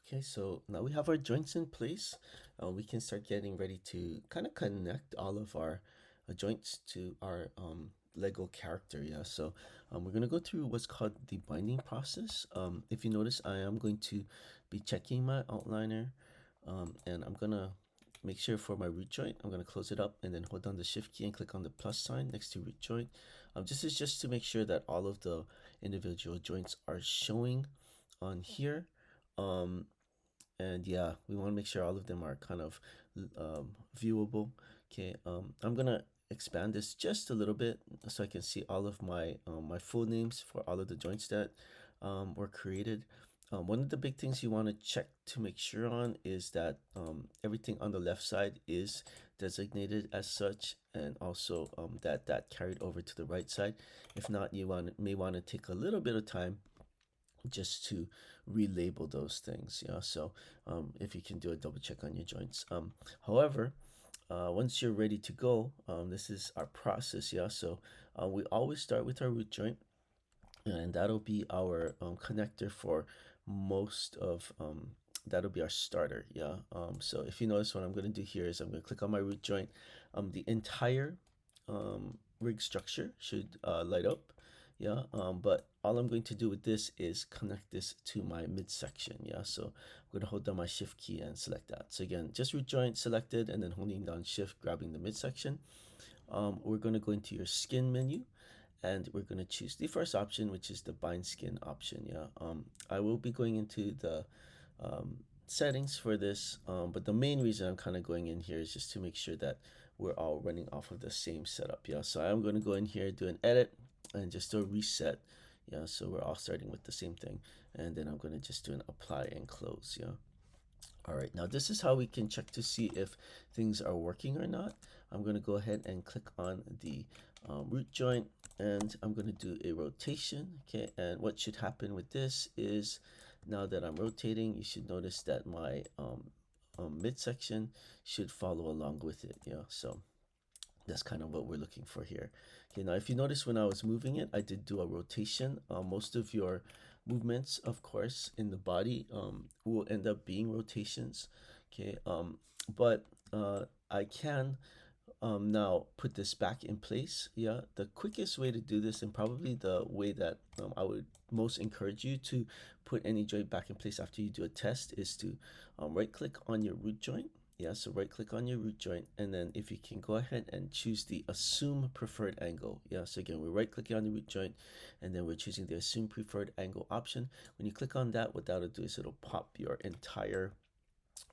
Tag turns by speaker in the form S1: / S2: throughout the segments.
S1: Okay, so now we have our joints in place. We can start getting ready to kind of connect all of our joints to our Lego character. Yeah, so we're gonna go through what's called the binding process. If you notice, I am going to be checking my outliner, and I'm gonna make sure for my root joint, I'm gonna close it up and then hold down the shift key and click on the plus sign next to root joint. This is just to make sure that all of the individual joints are showing on here. Um, and yeah, we want to make sure all of them are kind of viewable. Okay, I'm gonna expand this just a little bit so I can see all of my full names for all of the joints that were created. One of the big things you want to check to make sure on is that everything on the left side is designated as such, and also that carried over to the right side. If not, you may want to take a little bit of time just to relabel those things. Yeah, so if you can do a double check on your joints. However, once you're ready to go, this is our process. Yeah, so we always start with our root joint, and that'll be our connector for most of that'll be our starter. Yeah, so if you notice, what I'm going to do here is I'm going to click on my root joint. The entire rig structure should light up. Yeah, but all I'm going to do with this is connect this to my midsection. Yeah, so I'm going to hold down my shift key and select that. So again, just root joint selected, and then holding down shift, grabbing the midsection. We're going to go into your skin menu, and we're going to choose the first option, which is the bind skin option. Yeah, I will be going into the settings for this, but the main reason I'm kind of going in here is just to make sure that we're all running off of the same setup. Yeah, so I'm going to go in here, do an edit, and just do a reset. Yeah, so we're all starting with the same thing, and then I'm going to just do an apply and close. Yeah. All right, now this is how we can check to see if things are working or not. I'm going to go ahead and click on the root joint, and I'm going to do a rotation. Okay, and what should happen with this is, now that I'm rotating, you should notice that my midsection should follow along with it. Yeah, so that's kind of what we're looking for here. Okay, now if you notice, when I was moving it, I did do a rotation. Most of your movements, of course, in the body will end up being rotations. Okay, but I can now put this back in place. Yeah, the quickest way to do this, and probably the way that I would most encourage you to put any joint back in place after you do a test, is to right click on your root joint. Yeah, so right click on your root joint, and then if you can go ahead and choose the assume preferred angle. Yeah, so again, we're right clicking on the root joint, and then we're choosing the assume preferred angle option. When you click on that, what that'll do is it'll pop your entire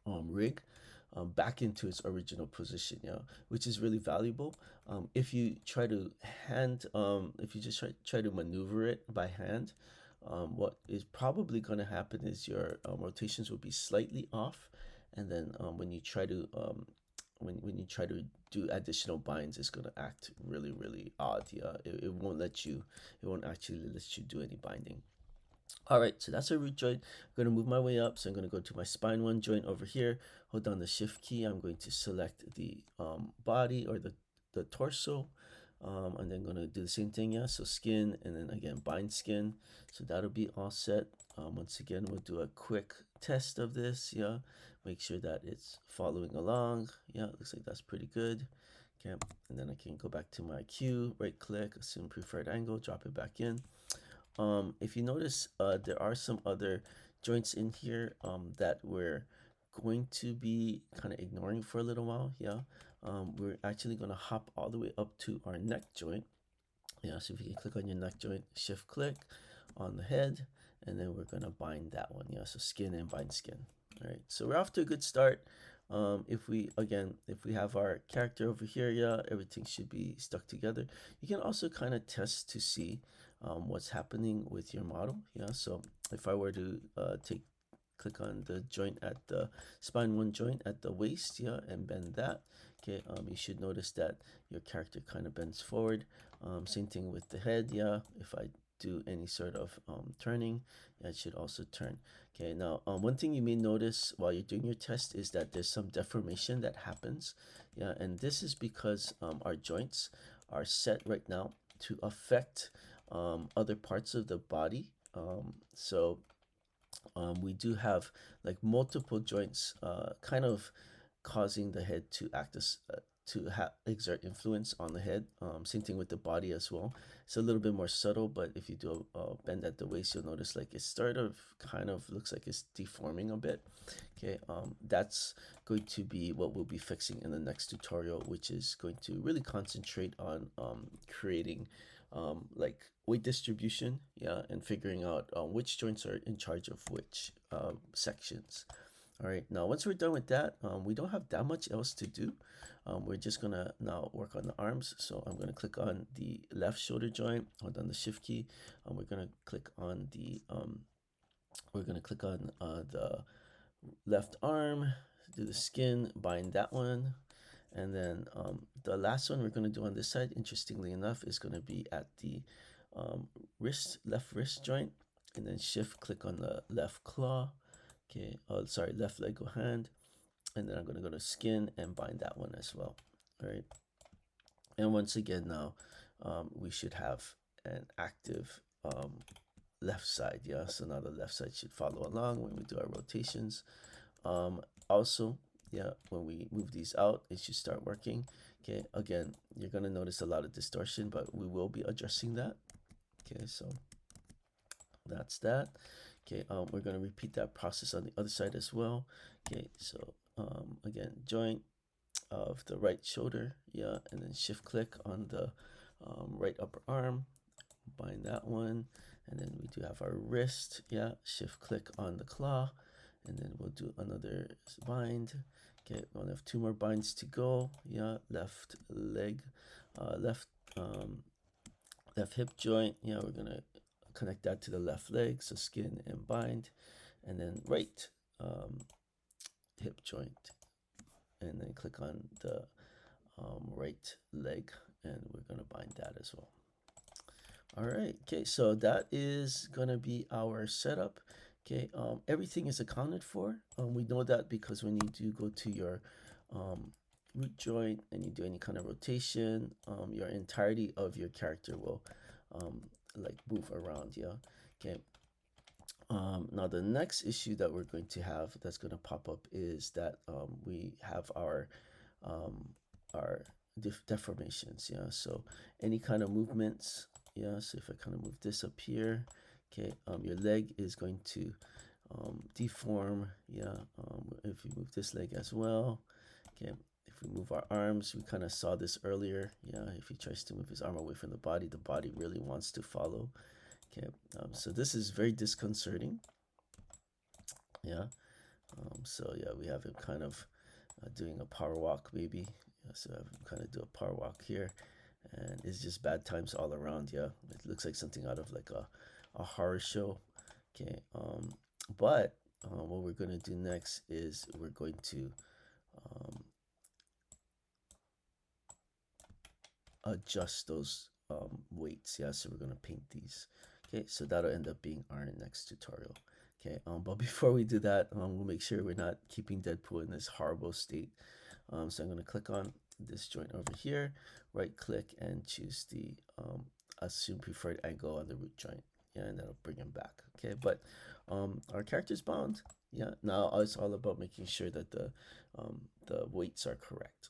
S1: rig back into its original position, yeah, which is really valuable. If you try to if you just try to maneuver it by hand, what is probably going to happen is your rotations will be slightly off, and then when you try to do additional binds, it's going to act really odd. Yeah, it won't let you. It won't actually let you do any binding. All right, so that's a root joint. I'm going to move my way up. So I'm going to go to my spine one joint over here, hold down the shift key. I'm going to select the body, or the torso. And then going to do the same thing, yeah. So skin, and then again, bind skin. So that'll be all set. Once again, we'll do a quick test of this, yeah. Make sure that it's following along. Yeah, looks like that's pretty good. Okay, and then I can go back to my cue, right click, assume preferred angle, drop it back in. If you notice, there are some other joints in here that we're going to be kind of ignoring for a little while. Yeah, we're actually going to hop all the way up to our neck joint. Yeah, so if you can click on your neck joint, shift click on the head, and then we're going to bind that one. Yeah, so skin and bind skin. All right, so we're off to a good start. If we have our character over here, yeah, everything should be stuck together. You can also kind of test to see what's happening with your model. Yeah, so if I were to click on the joint at the spine one joint at the waist, yeah, and bend that. Okay, you should notice that your character kind of bends forward. Same thing with the head, yeah. If I do any sort of turning, yeah, it should also turn. Okay, now one thing you may notice while you're doing your test is that there's some deformation that happens, yeah, and this is because our joints are set right now to affect other parts of the body. So we do have like multiple joints kind of causing the head to act as exert influence on the head. Same thing with the body as well. It's a little bit more subtle, but if you do a bend at the waist, you'll notice like it sort of kind of looks like it's deforming a bit. Okay, that's going to be what we'll be fixing in the next tutorial, which is going to really concentrate on creating like weight distribution, yeah, and figuring out which joints are in charge of which sections. All right, now once we're done with that, we don't have that much else to do. We're just gonna now work on the arms. So I'm gonna click on the left shoulder joint, hold on the shift key. We're gonna click on the left arm, do the skin, bind that one. And then the last one we're going to do on this side, interestingly enough, is going to be at the left wrist joint. And then shift click on the left claw. Okay, oh, sorry, left leg or hand. And then I'm going to go to skin and bind that one as well. All right. And once again, now we should have an active left side. Yeah, so now the left side should follow along when we do our rotations. Also, yeah, when we move these out, it should start working. Okay, again, you're gonna notice a lot of distortion, but we will be addressing that. Okay, so that's that. Okay, we're gonna repeat that process on the other side as well. Okay, so again, joint of the right shoulder, yeah, and then shift click on the right upper arm, bind that one, and then we do have our wrist, yeah, shift click on the claw, and then we'll do another bind. Okay, we only have two more binds to go. Yeah, left leg, left left hip joint. Yeah, we're gonna connect that to the left leg, so skin and bind, and then right hip joint, and then click on the right leg, and we're gonna bind that as well. All right, okay, so that is gonna be our setup. Okay, everything is accounted for. We know that because when you do go to your root joint and you do any kind of rotation, your entirety of your character will like move around, yeah. Okay. Now the next issue that we're going to have that's going to pop up is that we have um, our deformations, yeah. So any kind of movements, yeah. So if I kind of move this up here, okay, your leg is going to deform, yeah. If we move this leg as well, okay. If we move our arms, we kind of saw this earlier, yeah. If he tries to move his arm away from the body really wants to follow. Okay, so this is very disconcerting. Yeah. So yeah, we have him kind of doing a power walk, maybe. Yeah, so I have him kind of do a power walk here, and it's just bad times all around. Yeah, it looks like something out of like a horror show. Okay. But what we're gonna do next is we're going to um, adjust those weights. Yeah, so we're gonna paint these. Okay, so that'll end up being our next tutorial. Okay, but before we do that, we'll make sure we're not keeping Deadpool in this horrible state. So I'm gonna click on this joint over here, right click and choose the assume preferred angle on the root joint. Yeah, and that'll bring him back. Okay, but our character's bound. Yeah, now it's all about making sure that the weights are correct.